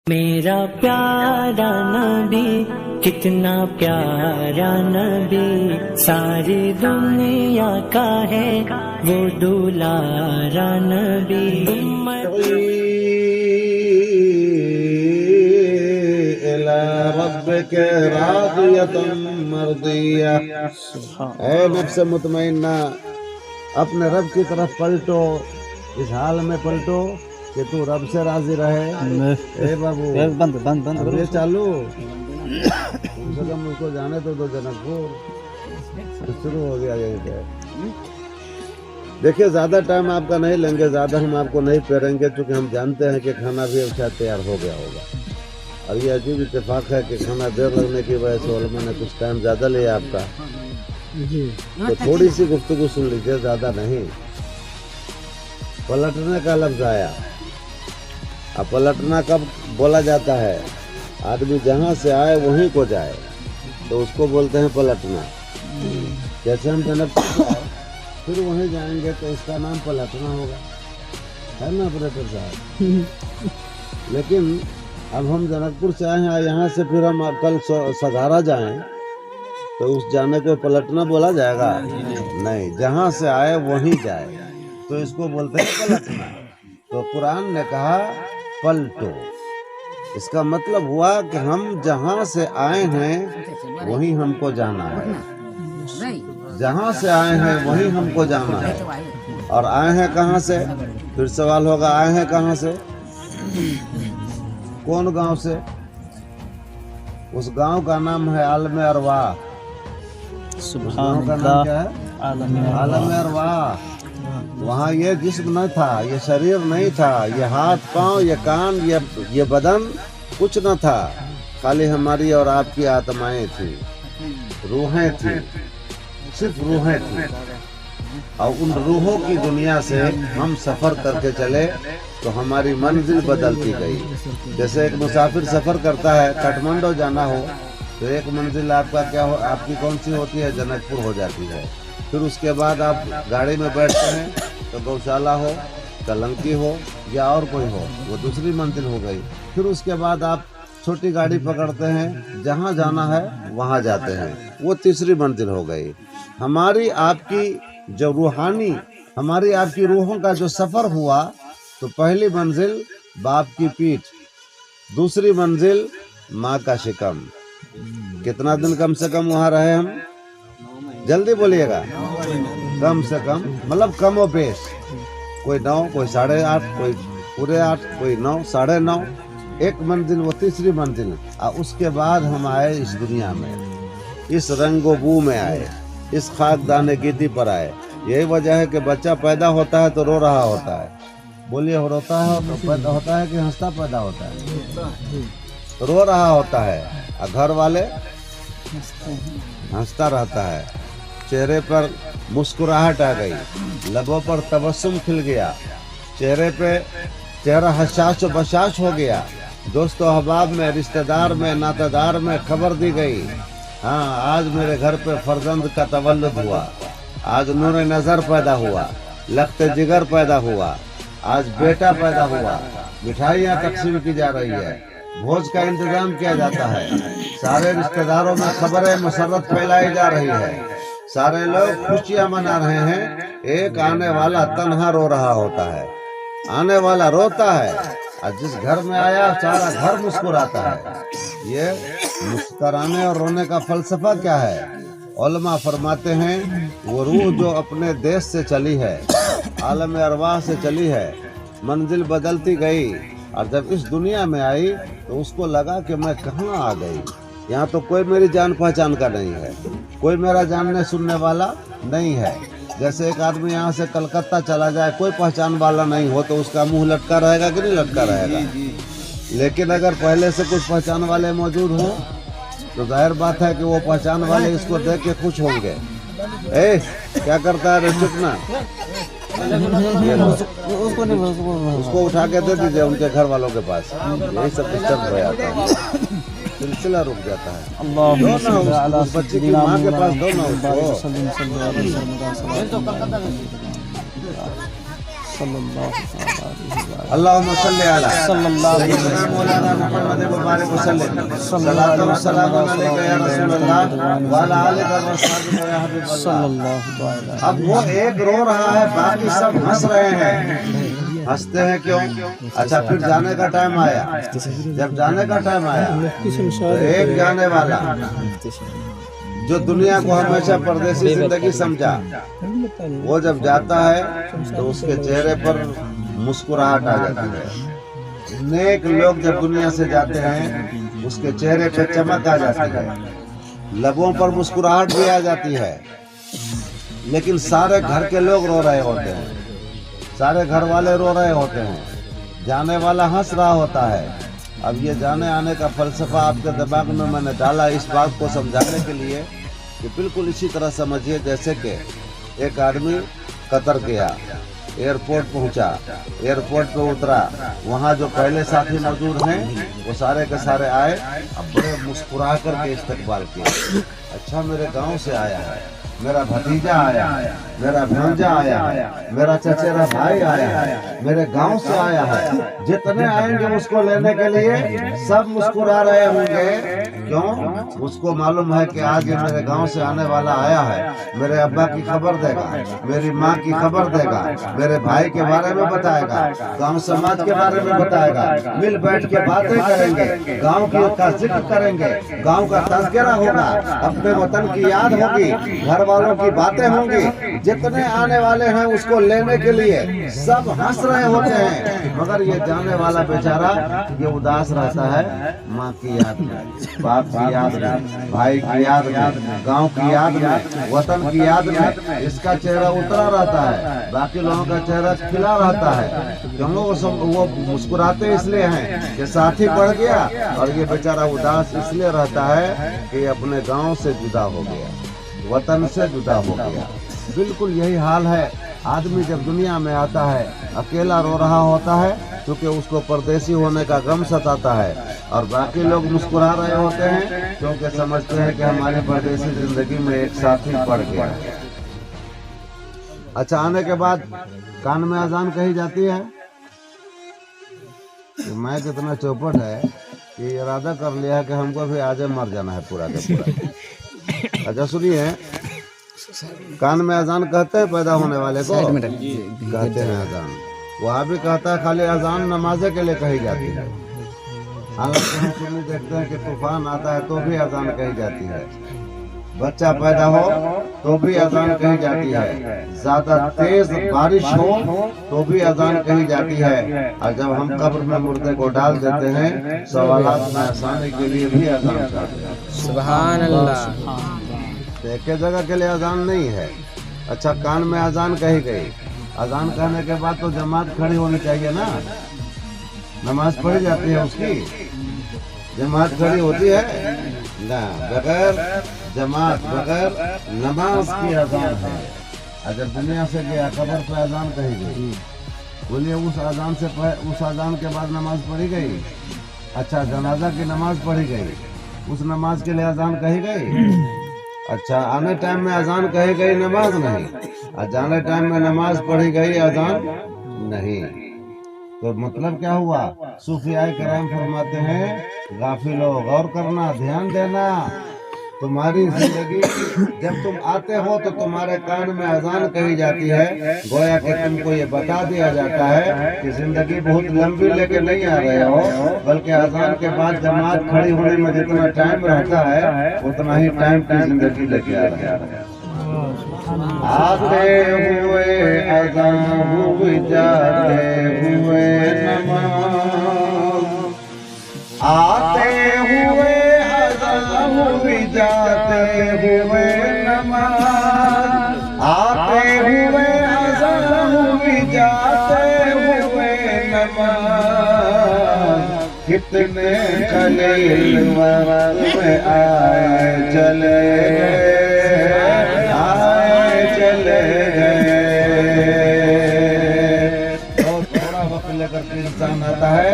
मेरा प्यारा नबी कितना प्यारा नबी, सारी दुनिया का है वो दुलारा नबी। इला रब्बिक रादियतन मर्दिया। ऐ नफ्स मुतमइन्ना, अपने रब की तरफ पलटो, इस हाल में पलटो कि तू रब से राजी रहे। ए बाबू बंद बंद बंद ये चालू कम से कम उसको जाने तो दो जनकपुर। तो शुरू हो गया यहीं पे। देखिए ज्यादा टाइम आपका नहीं लेंगे, ज्यादा हम आपको नहीं पेरेंगे, क्योंकि हम जानते हैं कि खाना भी अब शायद तैयार हो गया होगा। और ये अजीब इत्तेफाक है कि खाना देर लगने की वजह से उलमा ने कुछ टाइम ज्यादा लिया आपका, तो थोड़ी सी गुफ्तगू सुन लीजिए, ज्यादा नहीं। पलटने का लफ्ज आया। अब पलटना कब बोला जाता है? आदमी जहाँ से आए वहीं को जाए तो उसको बोलते हैं पलटना। जैसे हम जनकपुर से आए फिर वहीं जाएंगे तो इसका नाम पलटना होगा, है ना ऑपरेटर साहब? लेकिन अब हम जनकपुर से आए हैं, यहाँ से फिर हम कल सधारा जाएं तो उस जाने को पलटना बोला जाएगा? नहीं, जहाँ से आए वहीं जाए तो इसको बोलते हैं पलटना। तो कुरान ने कहा पलटो, इसका मतलब हुआ कि हम जहाँ से आए हैं वहीं हमको जाना है। जहाँ से आए हैं वहीं हमको जाना है। और आए हैं कहाँ से? फिर सवाल होगा आए हैं कहाँ से? कौन गांव से? उस गांव का नाम है आलम अरवाह। गांव का नाम क्या है? आलम अरवाह। वहाँ ये जिस्म न था, ये शरीर नहीं था, ये हाथ पांव, ये कान, ये बदन कुछ न था, खाली हमारी और आपकी आत्माएं थी, रूहें थी, सिर्फ रूहें थी। और उन रूहों की दुनिया से हम सफर करके चले तो हमारी मंजिल बदलती गई। जैसे एक मुसाफिर सफर करता है, काठमांडू जाना हो तो एक मंजिल आपका क्या हो, आपकी कौन सी होती है? जनकपुर हो जाती है। फिर उसके बाद आप गाड़ी में बैठते हैं तो गौशाला हो, कलंकी हो या और कोई हो, वो दूसरी मंजिल हो गई। फिर उसके बाद आप छोटी गाड़ी पकड़ते हैं, जहाँ जाना है वहाँ जाते हैं, वो तीसरी मंजिल हो गई। हमारी आपकी जो रूहानी, हमारी आपकी रूहों का जो सफ़र हुआ, तो पहली मंजिल बाप की पीठ, दूसरी मंजिल माँ का शिकम। कितना दिन कम से कम वहाँ रहे हम? जल्दी बोलिएगा। कम से कम मतलब कमो बेश, कोई 9, कोई 8.5, कोई पूरे 8, कोई 9, 9.5, एक मंजिल वो तीसरी मंजिल। और उसके बाद हम आए इस दुनिया में, इस रंगोबू में आए, इस खाकदाने गिद्दी पर आए। यही वजह है कि बच्चा पैदा होता है तो रो रहा होता है। बोलिए, रोता है तो पैदा होता है कि हंसता पैदा होता है? रो रहा होता है। और घर वाले हंसता रहता है, चेहरे पर मुस्कुराहट आ गई, लबों पर तबस्सुम खिल गया, चेहरे पे चेहरा हशाश बशाश हो गया, दोस्तों अहबाब में, रिश्तेदार में, नातेदार में खबर दी गई, हाँ आज मेरे घर पे फर्जंद का तवल्लुद हुआ, आज नूर नज़र पैदा हुआ, लख्त जिगर पैदा हुआ, आज बेटा पैदा हुआ। मिठाइयाँ तकसीम की जा रही है, भोज का इंतजाम किया जाता है, सारे रिश्तेदारों में खबरें मसरत फैलाई जा रही है, सारे लोग खुशियां मना रहे हैं। एक आने वाला तन्हा रो रहा होता है, आने वाला रोता है, और जिस घर में आया सारा घर मुस्कुराता है। ये मुस्कुराने और रोने का फलसफा क्या है? उलमा फरमाते हैं वो रूह जो अपने देश से चली है, आलम अरवाह से चली है, मंजिल बदलती गई, और जब इस दुनिया में आई तो उसको लगा कि मैं कहाँ आ गई। यहाँ तो कोई मेरी जान पहचान का नहीं है, कोई मेरा जानने सुनने वाला नहीं है। जैसे एक आदमी यहाँ से कलकत्ता चला जाए, कोई पहचान वाला नहीं हो तो उसका मुंह लटका रहेगा कि नहीं लटका रहेगा? लेकिन अगर पहले से कुछ पहचान वाले मौजूद हो तो जाहिर बात है कि वो पहचान वाले इसको देख के खुश होंगे। ए क्या करता है चुपना, उसको उठा के दे दीजिए उनके घर वालों के पास। यही सब डिस्टर्ब हो जाता है, सिलसिला रुक जाता है। दो ना उस बच्चे की माँ के पास, दो ना उसको। अल्लाहुम्मा सल्ली अला सय्यिदना मौलाना मुहम्मद मुबारक वसल्लम सल्लल्लाहु अलैहि या रसूलल्लाह व अला आलिका व सहाबिका या हबीबल्लाह। अब वो एक रो रहा है, बाकी सब हंस रहे हैं। हंसते हैं क्यों? अच्छा, फिर जाने का टाइम आया। जब जाने का टाइम आया तो एक जाने वाला जो दुनिया को हमेशा परदेसी जिंदगी समझा, वो जब जाता है तो उसके चेहरे पर मुस्कुराहट आ जाती है। नेक लोग जब दुनिया से जाते हैं उसके चेहरे पर चमक आ जाती है, लबों पर मुस्कुराहट भी आ जाती है। लेकिन सारे घर के लोग रो रहे होते हैं, सारे घर वाले रो रहे होते हैं, जाने वाला हंस रहा होता है। अब ये जाने आने का फलसफा आपके दिमाग में मैंने डाला इस बात को समझाने के लिए कि बिल्कुल इसी तरह समझिए जैसे कि एक आदमी कतर गया, एयरपोर्ट पहुंचा, एयरपोर्ट पे उतरा, वहाँ जो पहले साथी मौजूद हैं वो सारे के सारे आए, अब बड़े मुस्कुरा करके इस्तकबाल किया। अच्छा, मेरे गांव से आया है, मेरा भतीजा आया है, मेरा भांजा आया है, मेरा चचेरा भाई आया है, मेरे गांव से आया है। जितने आएंगे उसको लेने के लिए सब मुस्कुरा रहे होंगे। क्यों? उसको मालूम है कि आज ये मेरे गांव से आने वाला आया है, मेरे अब्बा की खबर देगा, मेरी माँ की खबर देगा, मेरे भाई के बारे में बताएगा, गांव समाज के बारे में बताएगा, मिल बैठ के बातें करेंगे, गांव का जिक्र करेंगे, गांव का तज़किरा होगा, अपने वतन की याद होगी, घर वालों की बातें होंगी। जितने आने वाले हैं उसको लेने के लिए सब हंस रहे होते हैं, मगर ये जाने वाला बेचारा ये उदास रहता है। माँ की याद में, बाप की याद में, भाई की याद में, गांव की याद में, वतन की याद में इसका चेहरा उतरा रहता है, बाकी लोगों का चेहरा खिला रहता है। क्यों? वो मुस्कुराते इसलिए हैं कि साथी बढ़ गया, और ये बेचारा उदास इसलिए रहता है कि अपने गाँव से जुदा हो गया, वतन से जुदा हो गया। बिल्कुल यही हाल है। आदमी जब दुनिया में आता है अकेला रो रहा होता है क्योंकि उसको परदेसी होने का गम सताता है, और बाकी लोग मुस्कुरा रहे होते हैं क्योंकि समझते हैं कि हमारी परदेसी जिंदगी में एक साथी पड़ गया है। अच्छा, आने के बाद कान में अजान कही जाती है कि मैं कितना चौपट है कि इरादा कर लिया है कि हमको भी आज मर जाना है पूरा का पूरा। अच्छा सुनिए, कान में अजान कहते हैं पैदा होने वाले को, कहते हैं अजान। वहाँ भी कहता है खाली अजान नमाजे के लिए कही जाती है। हालांकि हम सुनने देखते हैं कि तूफान आता है तो भी अजान कही जाती है, बच्चा पैदा हो तो भी अजान कही जाती है, ज्यादा तेज बारिश हो तो भी अजान कही जाती है, और जब हम कब्र में मुर्दे को डाल देते हैं सवालात में आसानी के लिए भी अजान कहते हैं। सुभान अल्लाह। एक जगह के लिए अजान नहीं है। अच्छा, कान में अजान कही गई, अजान कहने के बाद तो जमात खड़ी होनी चाहिए ना, नमाज पढ़ी जाती है उसकी, जमात खड़ी होती है ना, बगैर जमात बगैर नमाज की अजान है। अगर दुनिया से गया कब्र पे अजान कही गई, बोलिए उस अजान के बाद नमाज पढ़ी गई। अच्छा, जनाजा की नमाज पढ़ी गई, उस नमाज के लिए अजान कही गई। अच्छा, आने टाइम में अजान कही गई, नमाज नहीं, और जाने टाइम में नमाज पढ़ी गई, अजान नहीं। तो मतलब क्या हुआ? सूफियाए किराम फरमाते हैं, गाफिलो गौर करना, ध्यान देना, तुम्हारी जिंदगी जब तुम आते हो तो तुम्हारे कान में अजान कही जाती है, गोया कि तुमको ये बता दिया जाता है कि जिंदगी बहुत लंबी लेके नहीं आ रहे हो, बल्कि अजान के बाद जमात खड़ी होने में जितना टाइम रहता है उतना ही टाइम की जिंदगी लेके आ रहे हैं। आते हुए अजान हुए, जाते हुए नमाज, आते हुए हुई जाते हुए नमाज, आते हुए अज़ान हुई जाते हुए नमाज, कितने खलील वक्त में आए चले गए। थोड़ा वक्त लेकर के इंसान आता है,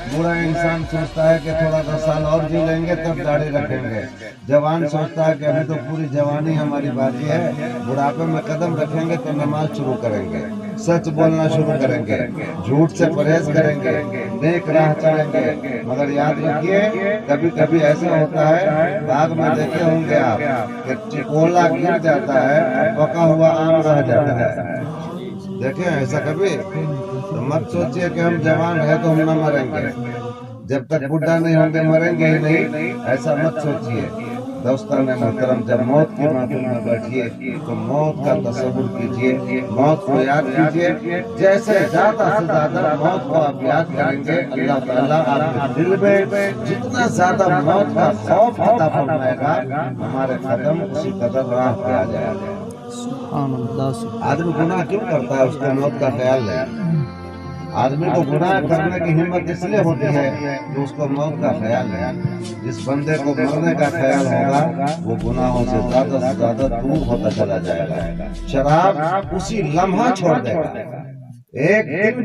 बुरा इंसान सोचता है कि थोड़ा 10 साल और जी लेंगे तब दाढ़ी रखेंगे, जवान सोचता है कि अभी तो पूरी जवानी हमारी बाकी है, बुढ़ापे में कदम रखेंगे तो नमाज शुरू करेंगे। सच बोलना शुरू करेंगे, झूठ से परहेज करेंगे, नेक राह चलेंगे। मगर याद रखिए, कभी कभी ऐसा होता है, बाग में देखे होंगे आप कि टिकोला गिर जाता है, पका हुआ आम रह जाता है। देखे ऐसा कभी? तो मत सोचिए कि हम जवान है तो हम न मरेंगे, जब तक बुढ़ा नहीं होंगे मरेंगे ही नहीं, ऐसा मत सोचिए। दोस्तान मोहतरम, जब मौत की महफिल में बैठिए तो मौत का तस्वुर कीजिए, मौत को याद कीजिए। जैसे ज्यादा से ज्यादा मौत को आप याद करेंगे, अल्लाह ताला आपके दिल में जितना ज्यादा मौत का खौफ अता फरमाएगा, हमारे कदम उसी कदर राह पे आ जाएगा। आदमी गुनाह क्यों करता है? उसको मौत का ख्याल नहीं। आदमी को गुनाह करने की हिम्मत इसलिए होती है कि उसको मौत का ख्याल है। जिस बंदे को मरने का ख्याल होगा, वो गुनाहों से ज्यादा दूर होता चला जाएगा। शराब उसी लम्हा छोड़ देगा। एक दिन